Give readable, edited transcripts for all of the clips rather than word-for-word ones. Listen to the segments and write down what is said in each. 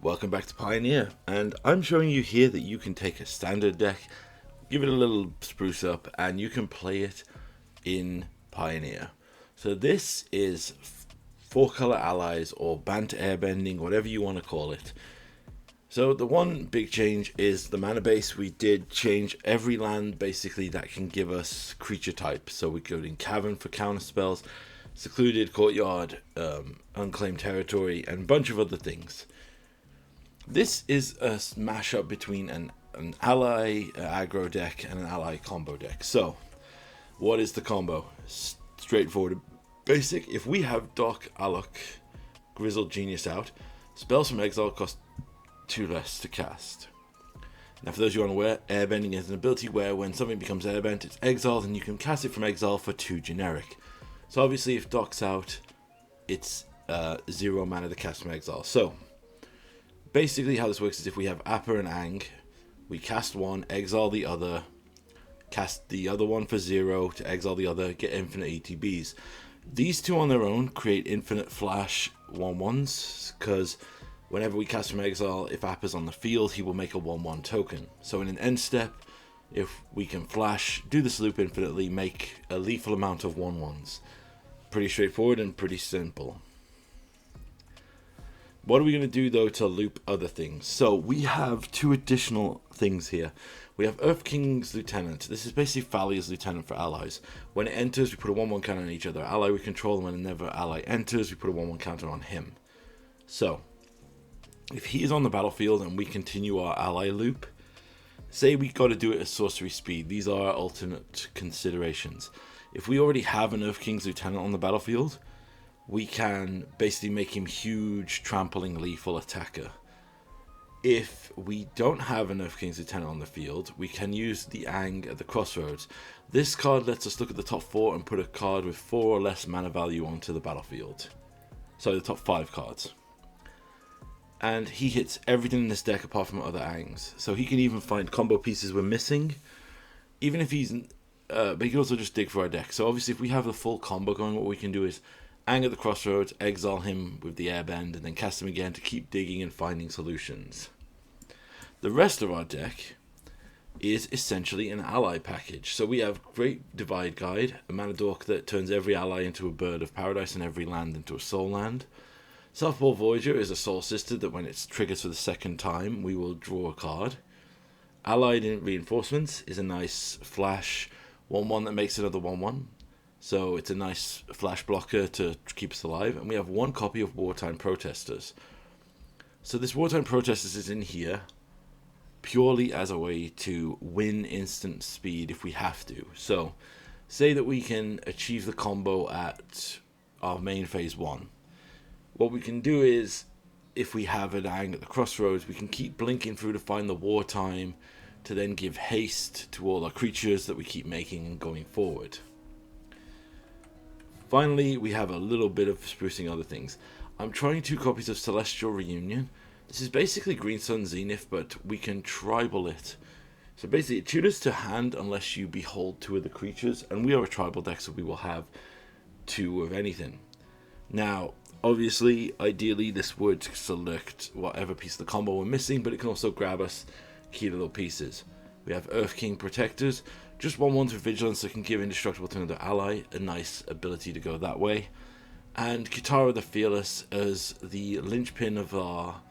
Welcome back to Pioneer, and I'm showing you here that you can take a standard deck, give it a little spruce up, and you can play it in Pioneer. So this is 4-color allies or Bant airbending, whatever you want to call it. So the one big change is the mana base. We did change every land basically that can give us creature type. So we go in Cavern for counter spells, Secluded Courtyard, Unclaimed Territory, and a bunch of other things. This is a mashup between an ally aggro deck and an ally combo deck. So, what is the combo? Straightforward, basic. If we have Doc, Alok, Grizzled Genius out, spells from exile cost 2 less to cast. Now, for those who are unaware, airbending is an ability where when something becomes airbent, it's exiled and you can cast it from exile for 2 generic. So obviously, if Doc's out, it's 0 mana to cast from exile. So, basically how this works is if we have Appa and Ang, we cast one, exile the other, cast the other one for 0 to exile the other, get infinite ETBs. These two on their own create infinite flash 1/1s, because whenever we cast from exile, if Appa's on the field, he will make a 1/1 token. So in an end step, if we can flash, do this loop infinitely, make a lethal amount of 1/1s. Pretty straightforward and pretty simple. What are we going to do though to loop other things? So we have 2 additional things here. We have Earth King's Lieutenant. This is basically Thalia's Lieutenant for allies. When it enters, we put a 1/1 counter on each other ally we control, and whenever ally enters, we put a 1/1 counter on him. So, if he is on the battlefield and we continue our ally loop, say we got to do it at sorcery speed. These are our alternate considerations. If we already have an Earth King's Lieutenant on the battlefield, we can basically make him huge, trampling, lethal attacker. If we don't have an Earth King's Lieutenant on the field, we can use the Ang at the Crossroads. This card lets us look at the top 4 and put a card with 4 or less mana value onto the battlefield. So the top 5 cards. And he hits everything in this deck apart from other Angs. So he can even find combo pieces we're missing. Even if he's... but he can also just dig for our deck. So obviously if we have the full combo going, what we can do is Ang at the Crossroads, exile him with the airbend, and then cast him again to keep digging and finding solutions. The rest of our deck is essentially an ally package. So we have Great Divide Guide, a mana dork that turns every ally into a bird of paradise and every land into a soul land. South Pole Voyager is a soul sister that when it's triggered for the second time, we will draw a card. Allied Reinforcements is a nice flash 1/1 that makes another 1/1. So it's a nice flash blocker to keep us alive. And we have 1 copy of Wartime Protesters. So this Wartime Protesters is in here purely as a way to win instant speed if we have to. So say that we can achieve the combo at our main phase 1. What we can do is, if we have an Ang at the Crossroads, we can keep blinking through to find the Wartime to then give haste to all our creatures that we keep making and going forward. Finally, we have a little bit of sprucing other things. I'm trying 2 copies of Celestial Reunion. This is basically Green Sun Zenith, but we can tribal it. So basically, it tutors to hand unless you behold 2 of the creatures, and we are a tribal deck, so we will have 2 of anything. Now, obviously, ideally, this would select whatever piece of the combo we're missing, but it can also grab us key little pieces. We have Earth King Protectors, just 1/1 with Vigilance that can give Indestructible to another ally, a nice ability to go that way. And Kitara the Fearless as the linchpin of our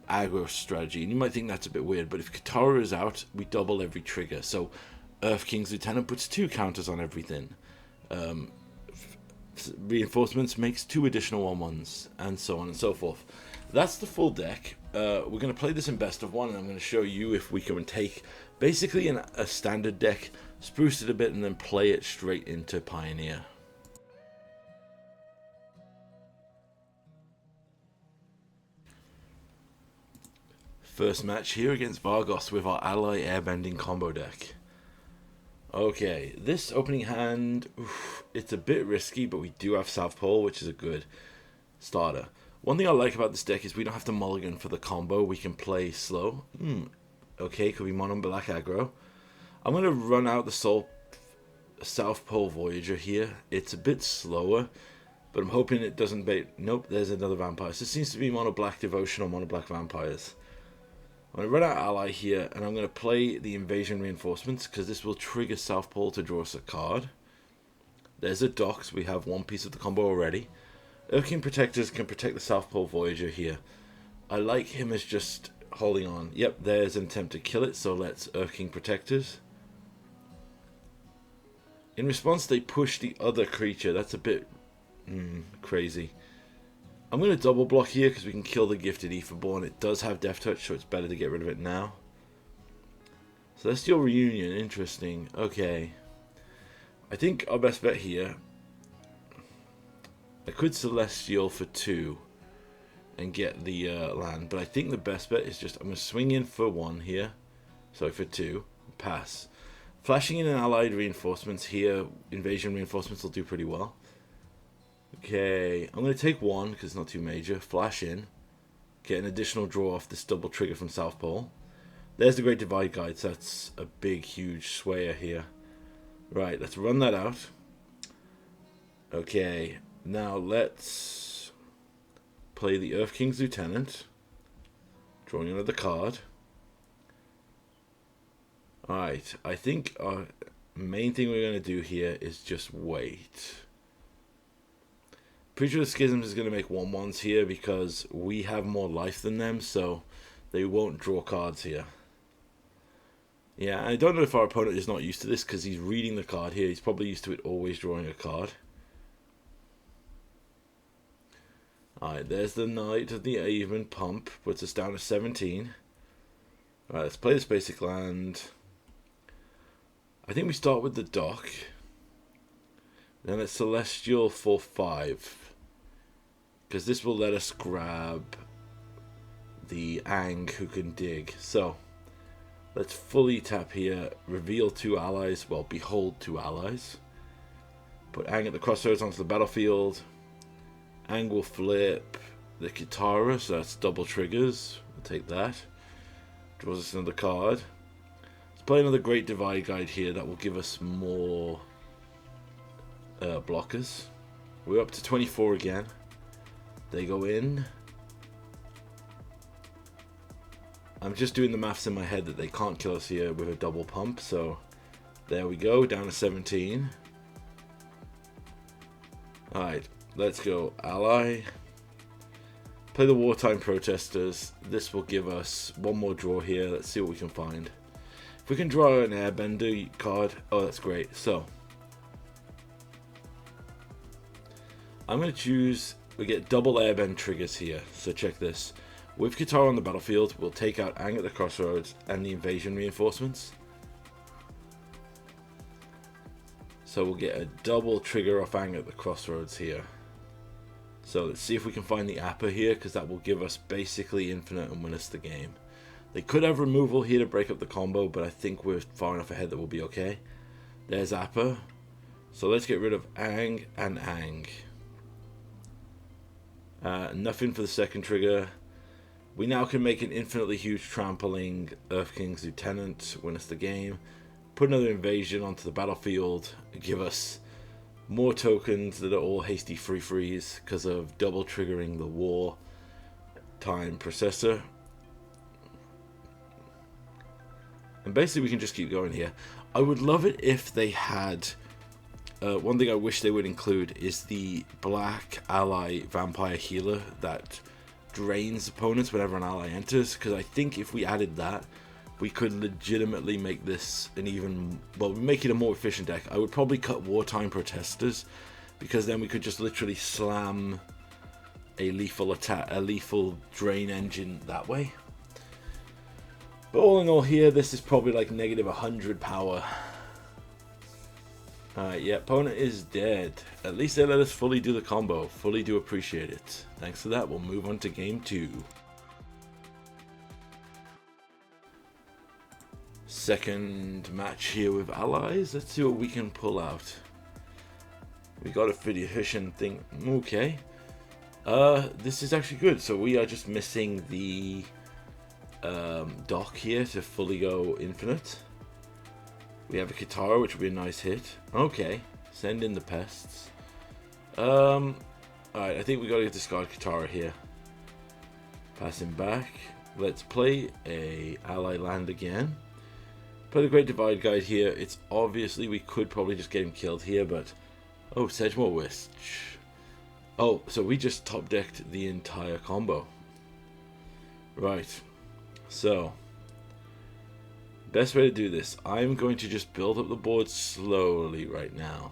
aggro strategy. And you might think that's a bit weird, but if Kitara is out, we double every trigger. So Earth King's Lieutenant puts 2 counters on everything. Reinforcements makes 2 additional 1/1s, and so on and so forth. That's the full deck. We're going to play this in best of 1, and I'm going to show you if we can take basically a standard deck, spruce it a bit, and then play it straight into Pioneer. First match here against Vargos with our ally airbending combo deck. Okay, this opening hand, it's a bit risky, but we do have South Pole, which is a good starter. One thing I like about this deck is we don't have to mulligan for the combo. We can play slow. Okay, could be mono black aggro. I'm going to run out the South Pole Voyager here. It's a bit slower, But I'm hoping it doesn't bait. Nope, there's another vampire. So it seems to be mono black devotion or mono black vampires. I'm going to run out ally here, and I'm going to play the invasion reinforcements, because this will trigger South Pole to draw us a card. There's a dock, so we have one piece of the combo already. Urking Protectors can protect the South Pole Voyager here. I like him as just holding on. Yep, there's an attempt to kill it, so let's Urking Protectors. In response, they push the other creature. That's a bit crazy. I'm going to double block here because we can kill the Gifted Aetherborn. It does have Death Touch, so it's better to get rid of it now. Celestial Reunion, interesting. Okay. I think our best bet here... I could Celestial for 2 and get the land, but I think the best bet is just... I'm going to swing in for 1 here. Sorry, for 2. Pass. Flashing in an allied reinforcements here, invasion reinforcements will do pretty well. Okay, I'm going to take 1 because it's not too major. Flash in. Get an additional draw off this double trigger from South Pole. There's the Great Divide Guide, so that's a big, huge swayer here. Right, let's run that out. Okay, now let's play the Earth King's Lieutenant. Drawing another card. Alright, I think our main thing we're going to do here is just wait. Pretty sure the Schisms is going to make 1/1s here because we have more life than them, so they won't draw cards here. Yeah, I don't know if our opponent is not used to this because he's reading the card here. He's probably used to it always drawing a card. Alright, there's the Knight of the Even Pump. Puts us down to 17. Alright, let's play this basic land. I think we start with the dock. Then it's Celestial for 5. Because this will let us grab the Ang who can dig. So, let's fully tap here. Reveal 2 allies. Well, behold 2 allies. Put Ang at the crossroads onto the battlefield. Ang will flip the Kitara, so that's double triggers. We'll take that. Draws us another card. Let's play another Great Divide Guide here. That will give us more blockers. We're up to 24 again. They go in. I'm just doing the maths in my head that they can't kill us here with a double pump, so there we go, down to 17. Alright, let's go ally. Play the Wartime Protesters. This will give us one more draw here. Let's see what we can find. If we can draw an Airbender card, oh, that's great. So I'm going to choose, we get double airbend triggers here, so check this. With Kitara on the battlefield, we'll take out Ang at the crossroads and the invasion reinforcements. So we'll get a double trigger off Ang at the crossroads here. So let's see if we can find the Appa here, because that will give us basically infinite and win us the game. They could have removal here to break up the combo, but I think we're far enough ahead that we'll be okay. There's Appa. So let's get rid of Ang and Ang. Nothing for the second trigger. We now can make an infinitely huge trampling Earth King's Lieutenant, win us the game. Put another invasion onto the battlefield, give us more tokens that are all hasty free freeze because of double triggering the war time processor. And basically we can just keep going here. I would love it if they had... one thing I wish they would include is the black ally vampire healer that drains opponents whenever an ally enters, because I think if we added that, we could legitimately make this an even, well, make it a more efficient deck. I would probably cut Wartime Protesters, because then we could just literally slam a lethal attack, a lethal drain engine that way. But all in all here, this is probably like negative 100 power. Alright, yeah, opponent is dead. At least they let us fully do the combo. Fully do appreciate it. Thanks for that, we'll move on to game 2. Second match here with allies. Let's see what we can pull out. We got a Fiddition thing. Okay. This is actually good. So we are just missing the dock here to fully go infinite. We have a Kitara, which would be a nice hit. Okay, send in the pests. Alright, I think we gotta get discard Katara here. Passing back. Let's play a ally land again. Play the Great Divide Guide here. It's obviously we could probably just get him killed here, but oh, Sedgemoor Witch. Oh, so we just top decked the entire combo. Right. So best way to do this, I'm going to just build up the board slowly right now.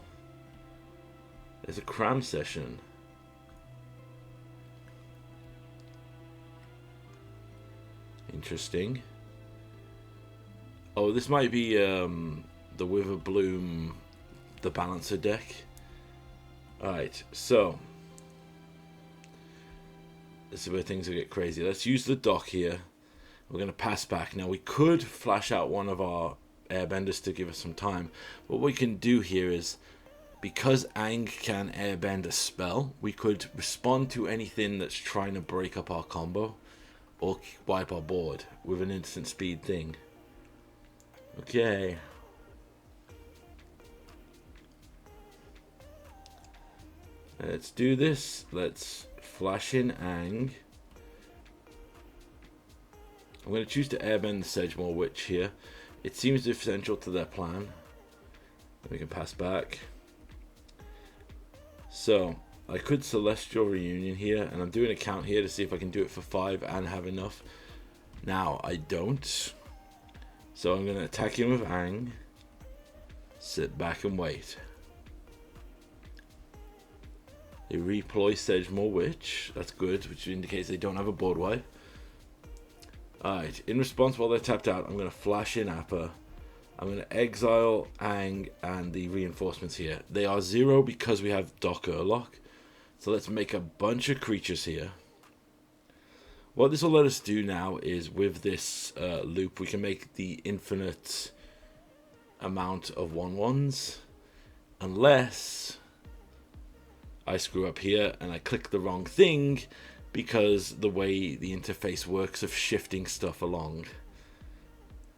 There's a cram session. Interesting. Oh, this might be the Wither Bloom, the Balancer deck. Alright, so this is where things will get crazy. Let's use the dock here. We're going to pass back. Now, we could flash out one of our airbenders to give us some time. What we can do here is, because Aang can airbend a spell, we could respond to anything that's trying to break up our combo or wipe our board with an instant speed thing. Okay. Let's do this. Let's flash in Aang. I'm going to choose to airbend the Sedgemoor Witch here. It seems essential to their plan. We can pass back. So, I could Celestial Reunion here, and I'm doing a count here to see if I can do it for 5 and have enough. Now, I don't. So I'm going to attack him with Aang. Sit back and wait. They redeploy Sedgemoor Witch. That's good, which indicates they don't have a board wipe. Alright, in response while they're tapped out, I'm going to flash in Appa. I'm going to exile Aang and the reinforcements here. They are 0 because we have Doc Urlock. So let's make a bunch of creatures here. What this will let us do now is, with this loop, we can make the infinite amount of 1/1s. Unless I screw up here and I click the wrong thing, because the way the interface works of shifting stuff along.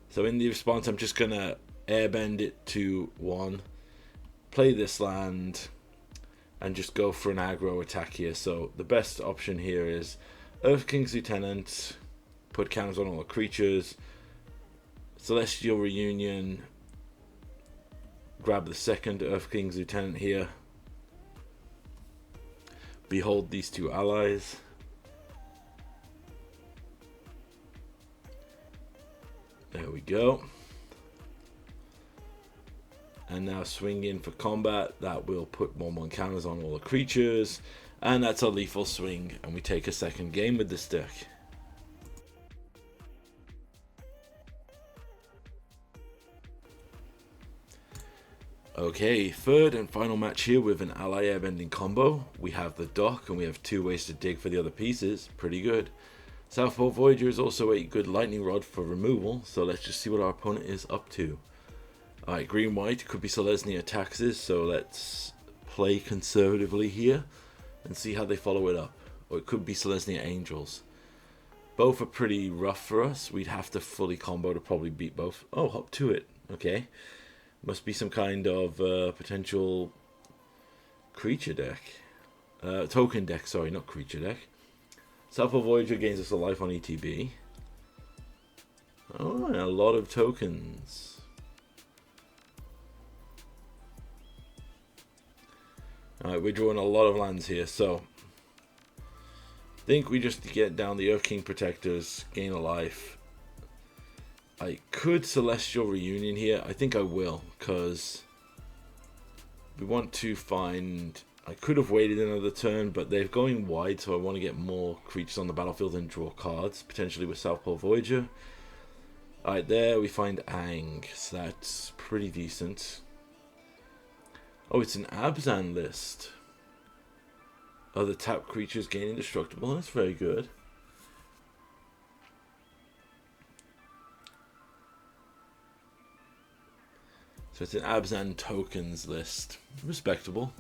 So in the response, I'm just going to airbend it to 1, play this land, and just go for an aggro attack here. So the best option here is Earth King's Lieutenant, put counters on all the creatures, Celestial Reunion, grab the second Earth King's Lieutenant here, behold these 2 allies. There we go. And now swing in for combat. That will put 1/1 counters on all the creatures. And that's a lethal swing. And we take a second game with this deck. Okay, third and final match here with an ally airbending combo. We have the dock and we have 2 ways to dig for the other pieces. Pretty good. Southpaw Voyager is also a good lightning rod for removal, so let's just see what our opponent is up to. Alright, green-white could be Selesnya Taxes, so let's play conservatively here and see how they follow it up. Or it could be Selesnya Angels. Both are pretty rough for us. We'd have to fully combo to probably beat both. Oh, hop to it. Okay. Must be some kind of potential creature deck. Token deck, sorry, not creature deck. Southpaw Voyager gains us a life on ETB. Oh, and a lot of tokens. Alright, we're drawing a lot of lands here, so I think we just get down the Earth King Protectors, gain a life. I could Celestial Reunion here. I think I will, because we want to find... I could have waited another turn, but they're going wide, so I want to get more creatures on the battlefield and draw cards, potentially with Southpaw Voyager. Alright, there we find Aang, so that's pretty decent. Oh, it's an Abzan list. Other tap creatures gain indestructible, that's very good. So it's an Abzan tokens list. Respectable.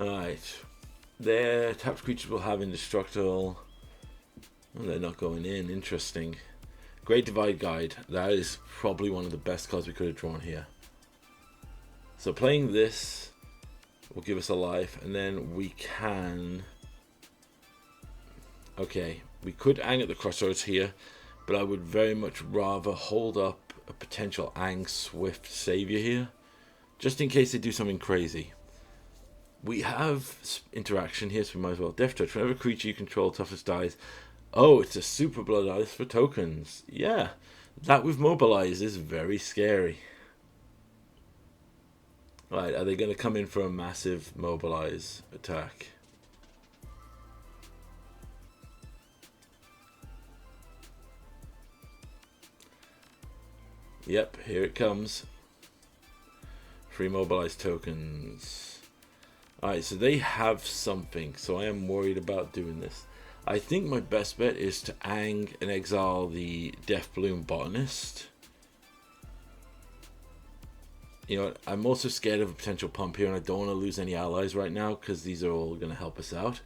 Alright. Their tapped creatures will have indestructible. Oh, they're not going in. Interesting. Great Divide Guide. That is probably one of the best cards we could have drawn here. So playing this, will give us a life, and then we can... Okay, we could Ang at the crossroads here, but I would very much rather hold up a potential Ang Swift Savior here, just in case they do something crazy. We have interaction here, so we might as well. Death Touch. Whenever creature you control toughest dies. Oh, it's a Super Blood Ice for tokens. Yeah, that with Mobilize is very scary. Right, are they going to come in for a massive Mobilize attack? Yep, here it comes. Free Mobilize tokens. Alright, so they have something, so I am worried about doing this. I think my best bet is to Ang and exile the Death Bloom Botanist. You know what, I'm also scared of a potential pump here, and I don't want to lose any allies right now, because these are all going to help us out.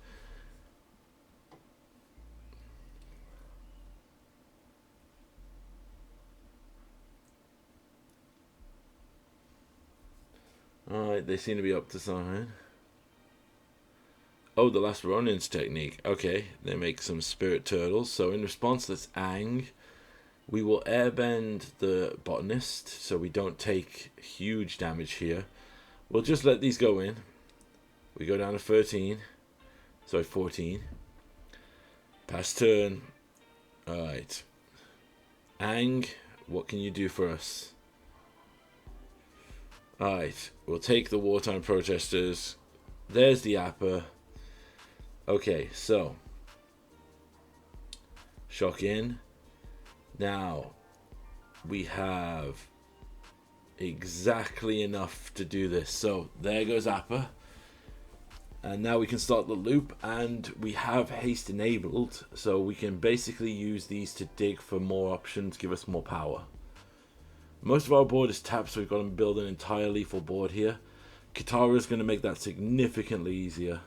Alright, they seem to be up to something. Oh, the last Ronin's technique. Okay, they make some Spirit Turtles. So in response, let's Ang. We will airbend the Botanist, so we don't take huge damage here. We'll just let these go in. We go down to 13. Sorry, 14. Pass turn. Alright. Ang, what can you do for us? Alright, we'll take the Wartime Protesters. There's the Appa. Okay, so. Shock in. Now, we have exactly enough to do this. So, there goes Appa. And now we can start the loop, and we have haste enabled. So, we can basically use these to dig for more options, give us more power. Most of our board is tapped, so we've got to build an entire lethal board here. Katara is going to make that significantly easier.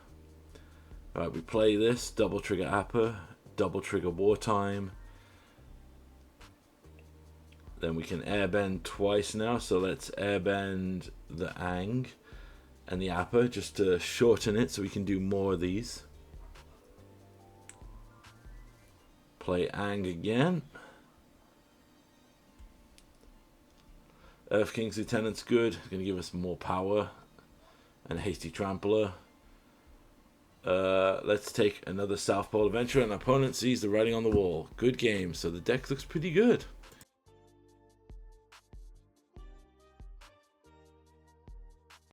Alright, we play this, double trigger Appa, double trigger Wartime. Then we can airbend twice now, so let's airbend the Ang and the Appa just to shorten it so we can do more of these. Play Ang again. Earth King's Lieutenant's good. It's going to give us more power. And a Hasty Trampler. Let's take another South Pole Adventure. And our opponent sees the writing on the wall. Good game. So the deck looks pretty good.